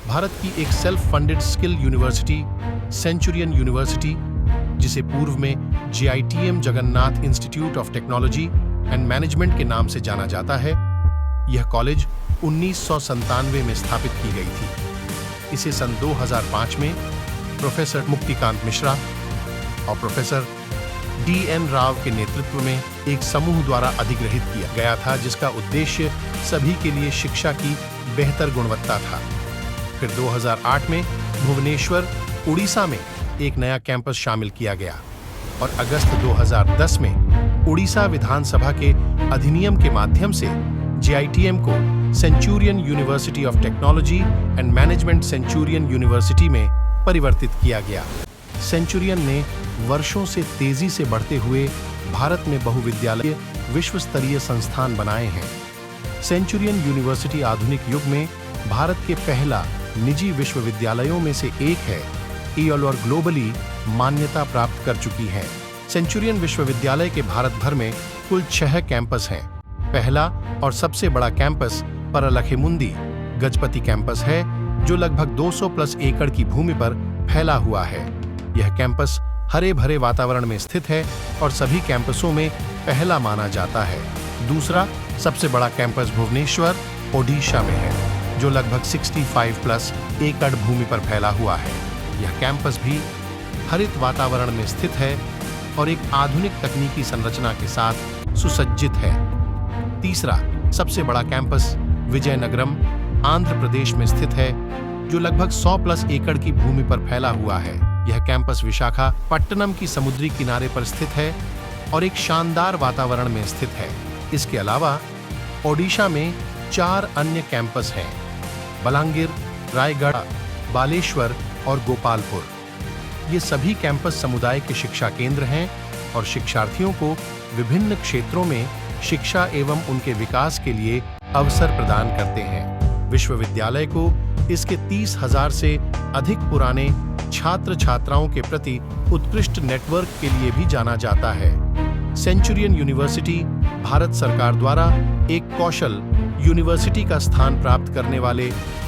भारत की एक self funded skill university Centurion university, जिसे पूर्व में JITM Jagannath institute of technology and management के नाम से जाना जाता है, यह कॉलेज 1997 में स्थापित की गई थी। इसे सन 2005 में प्रोफेसर मुक्तिकांत मिश्रा और प्रोफेसर DN राव के नेतृत्व में एक समूह द्वारा अधिग्रहित किया गया था, जिसका उद्देश्य सभी के लिए शिक्षा की बेहतर गुणवत्ता था। फिर 2008 में भुवनेश्वर, उड़ीसा में एक नया कैंपस शामिल किया गया और अगस्त 2010 में उड़ीसा विधानसभा के अधिनियम के माध्यम से JITM को Centurion university of technology and management Centurion university में परिवर्तित किया गया। सेंचुरियन ने वर्षों से तेजी से बढ़ते हुए भारत में बहुविद्यालय विश्व स्तरीय संस्थान बनाए हैं। सेंचुरियन यूनिवर्सिटी आधुनिक युग में भारत के पहला निजी विश्वविद्यालयों में से एक है और ग्लोबली मान्यता प्राप्त कर चुकी है। सेंचुरियन विश्वविद्यालय के भारत भर में कुल 6 कैंपस हैं। पहला और सबसे बड़ा कैंपस परलखेमुंदी गजपति कैंपस है, जो लगभग 200 प्लस एकड़ की भूमि पर फैला हुआ है। यह कैंपस हरे भरे वातावरण में स्थित है और सभी कैंपसों में पहला माना जाता है। दूसरा सबसे बड़ा कैंपस भुवनेश्वर, ओडिशा में है, जो लगभग 65 प्लस एकड़ भूमि पर फैला हुआ है। यह कैंपस भी हरित वातावरण में स्थित है और एक आधुनिक तकनीकी संरचना के साथ सुसज्जित है। तीसरा सबसे बड़ा कैंपस विजयनगरम, आंध्र प्रदेश में स्थित है, जो लगभग 100 प्लस एकड़ की भूमि पर फैला हुआ है। यह कैंपस विशाखापट्टनम की समुद्री किनारे पर स्थित है और एक शानदार वातावरण में स्थित है। इसके अलावा ओडिशा में 4 अन्य कैंपस हैं: बलांगीर, रायगढ़, बालेश्वर और गोपालपुर। ये सभी कैंपस समुदाय के शिक्षा केंद्र हैं और शिक्षार्थियों को विभिन्न क्षेत्रों में शिक्षा एवं उनके विकास के लिए अवसर प्रदान करते हैं। विश्वविद्यालय को इसके 30,000 से अधिक पुराने छात्र छात्राओं के प्रति उत्कृष्ट नेटवर्क के लिए भी जाना जाता है। सेंचुरियन यूनिवर्सिटी भारत सरकार द्वारा एक कौशल यूनिवर्सिटी का स्थान प्राप्त करने वाले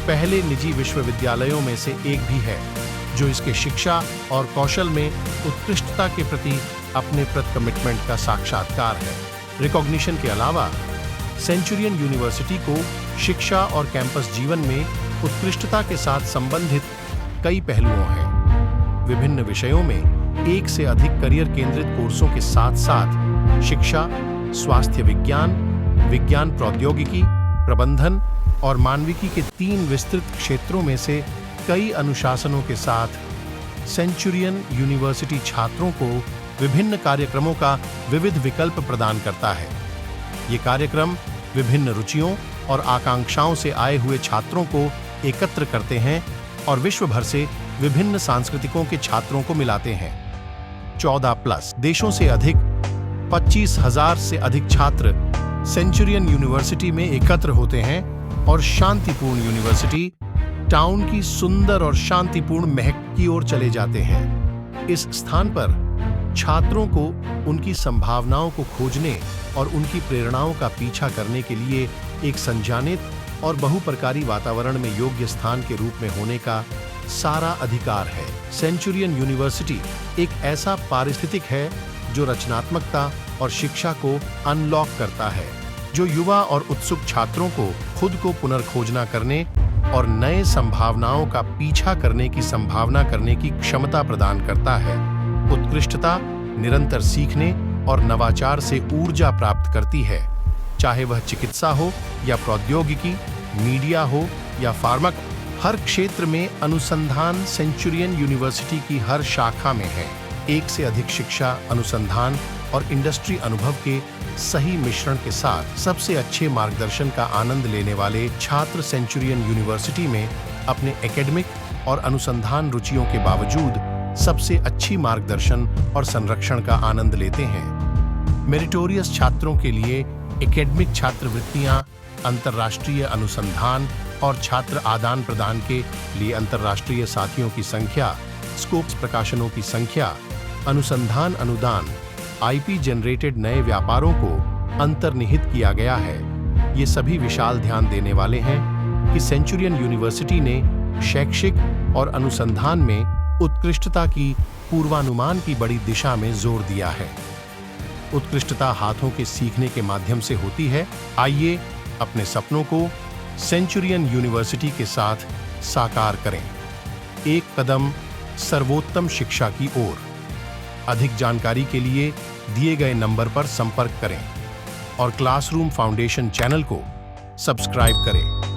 पहले निजी विश्वविद्यालयों में से एक भी है, जो इसके शिक्षा और कौशल में उत्कृष्टता के प्रति अपने प्रति कमिटमेंट का साक्षात्कार है। रिकॉग्निशन के अलावा सेंचुरियन यूनिवर्सिटी को शिक्षा और कैंपस जीवन में उत्कृष्टता के साथ संबंधित कई पहलुओं हैं। विभिन्न विषयों में 1 से अधिक करियर केंद्रित कोर्सों के साथ साथ शिक्षा, स्वास्थ्य विज्ञान, विज्ञान प्रौद्योगिकी, प्रबंधन और मानविकी के 3 विस्तृत क्षेत्रों में से कई अनुशासनों के साथ सेंचुरियन यूनिवर्सिटी छात्रों को विभिन्न कार्यक्रमों का विविध विकल्प प्रदान करता है। ये कार्यक्रम विभिन्न रुचियों और आकांक्षाओं से आए हुए छात्रों को एकत्र करते हैं और विश्व भर से विभिन्न सांस्कृतिकों के छात्रों को मिलाते हैं। 14 प्लस देशों से अधिक 25,000 से अधिक छात्र सेंचुरियन यूनिवर्सिटी में एकत्र होते हैं और शांतिपूर्ण यूनिवर्सिटी टाउन की सुंदर और शांतिपूर्ण महक की ओर चले जाते हैं। इस स्थान पर छात्रों को उनकी संभावनाओं को खोजने और उनकी प्रेरणाओं का पीछा करने के लिए एक संजानित और बहुप्रकारी वातावरण में योग्य स्थान के रूप में होने का सारा अधिकार है। सेंचुरियन यूनिवर्सिटी एक ऐसा पारिस्थितिक है जो रचनात्मकता और शिक्षा को अनलॉक करता है, जो युवा और उत्सुक छात्रों को खुद को पुनर्खोजना करने और नए संभावनाओं का पीछा करने की संभावना करने की क्षमता प्रदान करता है। उत्कृष्टता निरंतर सीखने और नवाचार से ऊर्जा प्राप्त करती है, चाहे वह चिकित्सा हो या प्रौद्योगिकी, मीडिया हो या फार्मा। हर क्षेत्र में अनुसंधान सेंचुरियन यूनिवर्सिटी की हर शाखा में है। 1 से अधिक शिक्षा, अनुसंधान और इंडस्ट्री अनुभव के सही मिश्रण के साथ सबसे अच्छे मार्गदर्शन का आनंद लेने वाले छात्र सेंचुरियन यूनिवर्सिटी में अपने एकेडमिक और अनुसंधान रुचियों के बावजूद सबसे अच्छी मार्गदर्शन और संरक्षण का आनंद लेते हैं। मेरिटोरियस छात्रों के लिए एकेडमिक छात्रवृत्तियां, अंतर्राष्ट्रीय अनुसंधान और छात्र आदान प्रदान के लिए अंतर्राष्ट्रीय साथियों की संख्या, स्कोप्स प्रकाशनों की संख्या, अनुसंधान अनुदान, IP जनरेटेड नए व्यापारों को अंतर्निहित किया गया है। ये सभी विशाल ध्यान देने वाले हैं कि सेंचुरियन यूनिवर्सिटी ने शैक्षिक और अनुसंधान में उत्कृष्टता की पूर्वानुमान की बड़ी दिशा में जोर दिया है। उत्कृष्टता हाथों के सीखने के माध्यम से होती है। आइए अपने सपनों को सेंचुरियन यूनिवर्सिटी के साथ साकार करें, एक कदम सर्वोत्तम शिक्षा की ओर। अधिक जानकारी के लिए दिए गए नंबर पर संपर्क करें और क्लासरूम फाउंडेशन चैनल को सब्सक्राइब करें।